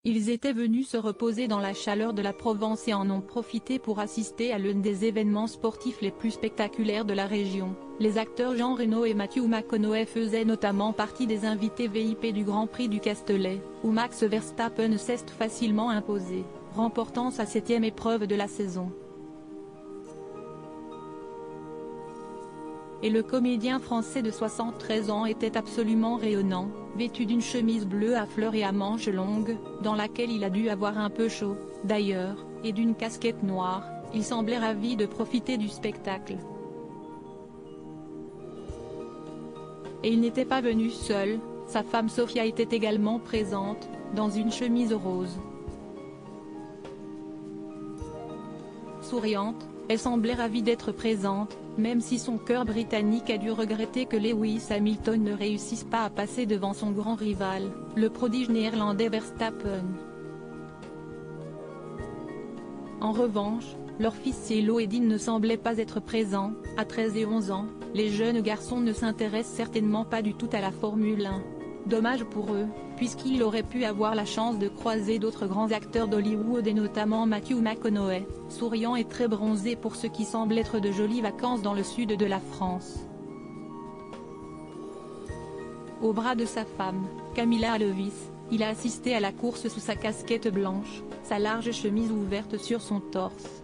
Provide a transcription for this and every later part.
Ils étaient venus se reposer dans la chaleur de la Provence et en ont profité pour assister à l'un des événements sportifs les plus spectaculaires de la région. Les acteurs Jean Reno et Matthew McConaughey faisaient notamment partie des invités VIP du Grand Prix du Castellet, où Max Verstappen s'est facilement imposé, remportant sa 7e épreuve de la saison. Et le comédien français de 73 ans était absolument rayonnant, vêtu d'une chemise bleue à fleurs et à manches longues, dans laquelle il a dû avoir un peu chaud, d'ailleurs, et d'une casquette noire. Il semblait ravi de profiter du spectacle. Et il n'était pas venu seul, sa femme Sophia était également présente, dans une chemise rose. Souriante, elle semblait ravie d'être présente, même si son cœur britannique a dû regretter que Lewis Hamilton ne réussisse pas à passer devant son grand rival, le prodige néerlandais Verstappen. En revanche, leurs fils Cielo et Dean ne semblaient pas être présents. À 13 et 11 ans, les jeunes garçons ne s'intéressent certainement pas du tout à la Formule 1. Dommage pour eux, puisqu'ils auraient pu avoir la chance de croiser d'autres grands acteurs d'Hollywood et notamment Matthew McConaughey, souriant et très bronzé pour ce qui semble être de jolies vacances dans le sud de la France. Au bras de sa femme, Camilla Lewis, il a assisté à la course sous sa casquette blanche, sa large chemise ouverte sur son torse.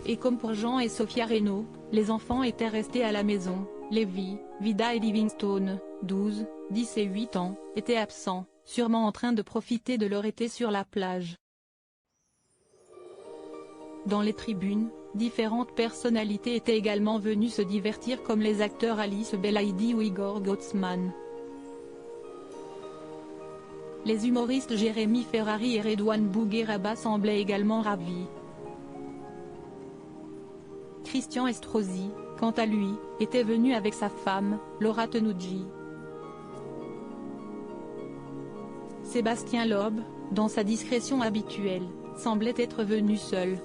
Et comme pour Jean et Sophia Reno, les enfants étaient restés à la maison. Levi, Vida et Livingstone, 12, 10 et 8 ans, étaient absents, sûrement en train de profiter de leur été sur la plage. Dans les tribunes, différentes personnalités étaient également venues se divertir comme les acteurs Alice Belaïdi ou Igor Gottsman. Les humoristes Jérémy Ferrari et Redouane Bougueraba semblaient également ravis. Christian Estrosi, quant à lui, était venu avec sa femme, Laura Tenucci. Sébastien Loeb, dans sa discrétion habituelle, semblait être venu seul.